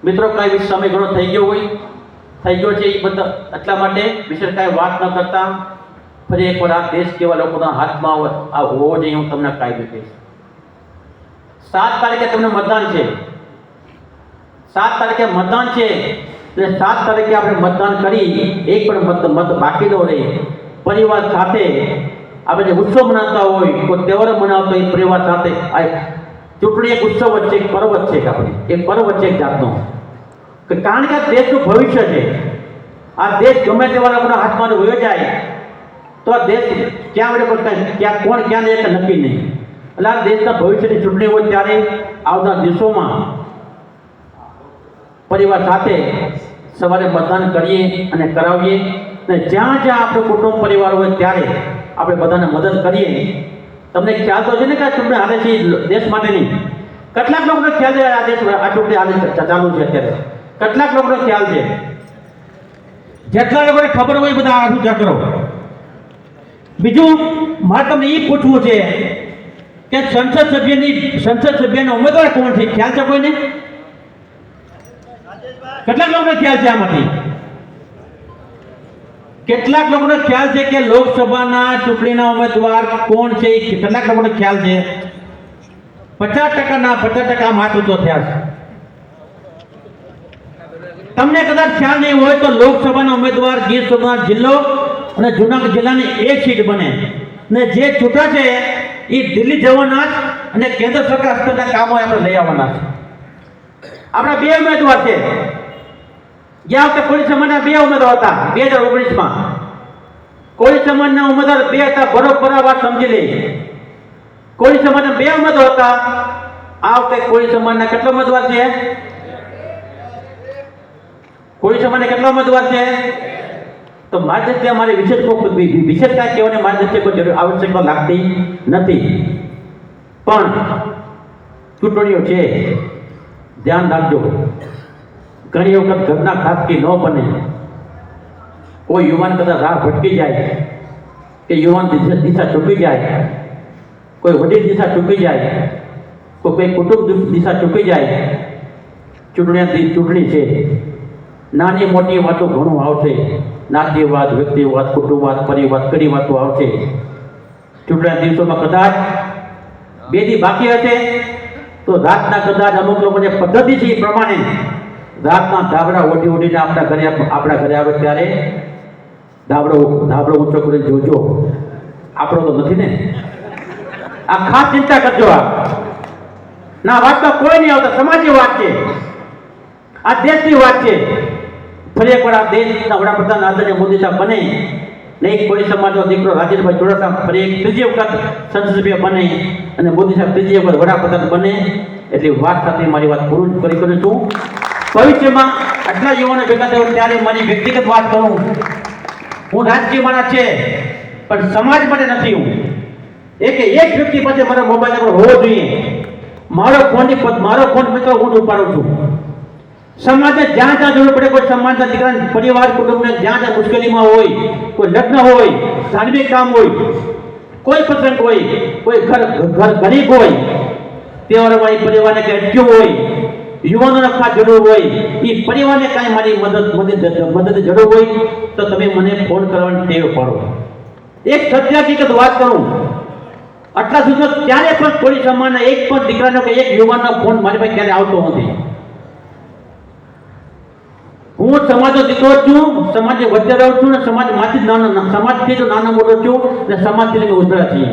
મિત્રો કાંઈ સમય ઘણો થઈ ગયો છે એ બધા એટલા માટે વિશેષ કાંઈ વાત ન કરતા ફરી એકવાર આ દેશ કેવા લોકોના હાથમાં હોવો જોઈએ હું તમને કાંઈ કહીશ. 7 તારીખે તમને મતદાન છે. 7 તારીખે મતદાન છે એટલે 7 તારીખે આપણે મતદાન કરી એક પણ મત બાકી ન રહે. પરિવાર સાથે આપણે જે ઉત્સવ મનાવતા હોય, કોઈ તહેવાર મનાવતો હોય, પરિવાર સાથે ચૂંટણી એક ઉત્સવ વચ્ચે એક પર્વ છે, એક પર્વ છે એક જાતનો. કારણ કે આ દેશનું ભવિષ્ય છે. આ દેશ ગમે તેવા લોકોના હાથમાં વયો જાય તો આ દેશ ક્યાં કોણ ક્યાં જાય નક્કી નહીં. એટલે આ દેશના ભવિષ્યની ચૂંટણી હોય ત્યારે આવનાર દિવસોમાં પરિવાર સાથે સવારે મતદાન કરીએ અને કરાવીએ અને જ્યાં આપણું કુટુંબ પરિવાર હોય ત્યારે આપણે બધાને મદદ કરીએ. તમને ખ્યાલ તો છે ને કે આ ચૂંટણી હાલે છે દેશ માટેની. કેટલાક લોકોને ખ્યાલ છે આ ચૂંટણી હાલે ચાલુ છે અત્યારે? કેટલાક લોકોને ખ્યાલ છે? જેટલા લોકોને ખબર હોય બધા આ શું કરો. બીજું મારે તમને એ પૂછવું છે કે સંસદ સભ્યના ઉમેદવાર કોણ છે? ખ્યાલ છે કોઈને? કેટલાક લોકોને ખ્યાલ છે આમાંથી? કેટલાક લોકોને ખ્યાલ છે કે લોકસભાના ચૂંટણીના ઉમેદવાર કોણ છે? કેટલાક લોકોને ખ્યાલ છે? 50% ના 50% હાથ ઊંચો થયા છે. તમને કદાચ ખ્યાલ નહીં હોય તો લોકસભાના ઉમેદવાર ગીર સોમનાથ જિલ્લો અને જૂનાગઢ જિલ્લાની એક સીટ બને ને જે ચૂંટા છે એ દિલ્હી જવાના અને કેન્દ્ર સરકાર હસ્તકના કામો આપણે લઈ આવવાના છે. આપણા 2 ઉમેદવાર છે. ગયા વખતે કોળી સમાજના 2 ઉમેદવાર હતા 2019માં. કોળી સમાજના ઉમેદવાર 2 હતા. બરોબર આ વાત સમજી લે. કોળી સમાજના 2 ઉમેદવાર હતા. આ વખતે કોળી સમાજના કેટલા ઉમેદવાર છે? કોળી સમાજના કેટલા ઉમેદવાર છે? તો મારી દ્રષ્ટિએ અમારી વિશેષ કાંઈ કહેવાની મારી દ્રષ્ટિએ કોઈ જરૂર આવશ્યકતા લાગતી નથી. પણ ચૂંટણીઓ છે, ધ્યાન રાખજો. ઘણી વખત ઘરના ખાસકી ન બને. કોઈ યુવાન કદાચ રાહ ભટકી જાય કે યુવાન દિશા ચૂકી જાય, કોઈ વડીલ દિશા ચૂકી જાય, કોઈ કુટુંબ દિશા ચૂકી જાય. ચૂંટણી છે. નાની મોટી વાતો ઘણું આવશે. નાતીવાદ, વ્યક્તિવાદ, કુટુંબવાદ, પરિવાદ, ઘણી વાતો આવશે. ચૂંટણીના દિવસોમાં કદાચ 2 દી બાકી હશે તો રાતના કદાચ અમુક લોકોની પદ્ધતિ છે એ પ્રમાણે રાતના ધાબળા ઓઢીને આપણા ઘરે આવે ત્યારે ધાબળો ઊંચો કરીને જોજો. આપણો તો નથી ને. આ ખાસ ચિંતા કરજો. ના વાતમાં કોઈ નહીં આવતા. સમાજની વાત છે, આ દેશની વાત છે. ફરી એકવાર આ દેશના વડાપ્રધાન આદરણીય મોદી સાહેબ બને ને એક કોળી સમાજનો દીકરો રાજેન્દ્રભાઈ ચુડાસમા ફરી એક ત્રીજી વખત સંસદ સભ્ય બને અને મોદી સાહેબ ત્રીજી વખત વડાપ્રધાન બને એટલી વાત સાથે મારી વાત પૂરી કરું છું. ભવિષ્યમાં આટલા યુવાનો ભેગા થયો ત્યારે મારી વ્યક્તિગત વાત કરું, હું રાજકીય માણસ છે પણ સમાજ માટે નથી. હું એક વ્યક્તિ પાસે મારો મોબાઈલ નંબર હોવો જોઈએ. મારો ફોન મિત્રો હું ઉપાડું છું. સમાજને જ્યાં જ્યાં જરૂર પડે, કોઈ સમાજના દીકરા પરિવાર કુટુંબને જ્યાં જ્યાં મુશ્કેલીમાં હોય, કોઈ લગ્ન હોય, ધાર્મિક કામ હોય, કોઈ પ્રસંગ હોય, કોઈ ઘર ગરીબ હોય, તહેવારોમાં એ પરિવારને કંઈ અટક્યું હોય, યુવાનોને ખાસ જરૂર હોય, એ પરિવારને કાંઈ મારી મદદ જરૂર હોય તો તમે મને ફોન કરવાની ટેવ પાડો. એક સત્ય હકીકત વાત કરું, આટલા સુધી ક્યારે પણ કોઈ સમાજના એક પણ દીકરાનો કે એક યુવાનનો ફોન મારી પાસે ક્યારે આવતો નથી. હું સમાજનો દીકરો છું, સમાજની વચ્ચે રહું છું, ને સમાજથી જ નાનો મોટો છું, અને સમાજથી ઉજળા છીએ.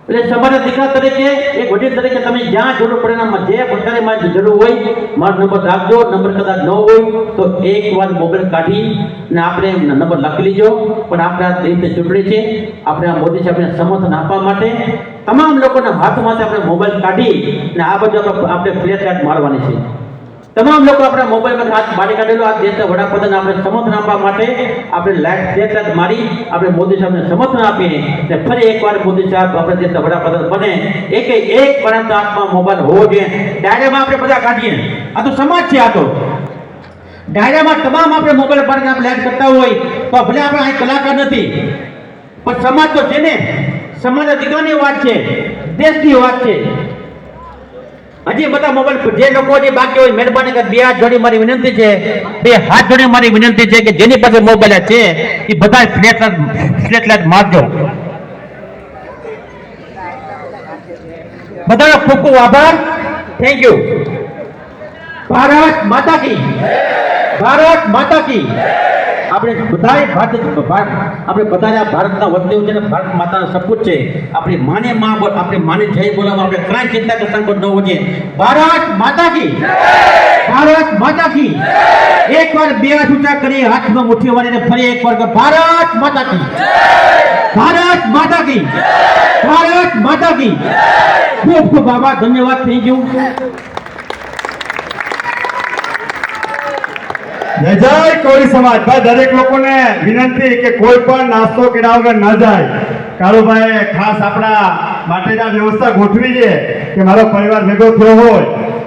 એટલે સમાજના દીકરા તરીકે, એક વડીલ તરીકે તમે જ્યાં જરૂર પડે જે પ્રકારે મારી જરૂર હોય મારો નંબર રાખજો. નંબર કદાચ ન હોય તો એકવાર મોબાઈલ કાઢી ને આપણે નંબર લખી લીજો. પણ આપણે આ દેશની ચૂંટણી છે, આપણે આ મોદી સાહેબને સમર્થન આપવા માટે તમામ લોકોના હાથમાંથી આપણે મોબાઈલ કાઢી ને આ બધું આપણે ફ્લેશ લાઇટ મારવાની છે. તમામ લોકો આપણા મોબાઈલમાં હાથ બાળી કાઢેલો આ દેશના વડાપ્રધાન આપણે સમર્થન આપવા માટે આપણે લાઇટ મારી આપણે મોદી સાહેબને સમર્થન આપીને અને ફરી એકવાર મોદી સાહેબ આપણે દેશના વડાપ્રધાન બને. એક પરંતુ હાથમાં મોબાઈલ હોવો જોઈએ. ડાયરામાં આપણે બધા કાઢીએ, આ તો સમાજ છે. આ તો ડાયરામાં તમામ આપણે મોબાઈલ પર આપણે લાઇટ કરતા હોય તો ભલે આપણે અહીં કલાકાર નથી, પણ સમાજ તો છે ને. સમાજના દીકરાની વાત છે, દેશની વાત છે. હજી બધા મોબાઈલ જે લોકો જે બાકી હોય મહેરબાની કરી 2 હાથ જોડી મારી વિનંતી છે, 2 હાથ જોડી મારી વિનંતી છે કે જેની પાસે મોબાઈલ છે એ બધા ફ્લેશ લાઇટ મારજો. બધાનો ખૂબ ખૂબ આભાર. Thank you. ભારત માતા કી, ભારત માતા કી. આપણે બધાએ આપણે બધા ભારતના વતનીઓ છે ને ભારત માતાના સપૂત છે. આપણી માને આપણે માને જય બોલાવવા આપણે કાંઈ ચિંતા કરતા ન હોવો જોઈએ. ભારત માતા કી, ભારત માતા કી. એકવાર 2 હાથ ઊંચા કરી હાથમાં મુઠ્ઠી વાળીને ફરી એકવાર ભારત માતા કી, ભારત માતા કી, ભારત માતા કી. ખૂબ ખૂબ આભાર. ધન્યવાદ. થઈ ગયું. જય કોળી સમાજ. ભાઈ દરેક લોકોને વિનંતી કે કોઈ પણ નાસ્તો કર્યા વગર ન જાય. કાળુભાઈ ખાસ આપણા માટે વ્યવસ્થા ગોઠવી છે કે મારો પરિવાર ભેગો થયો હોય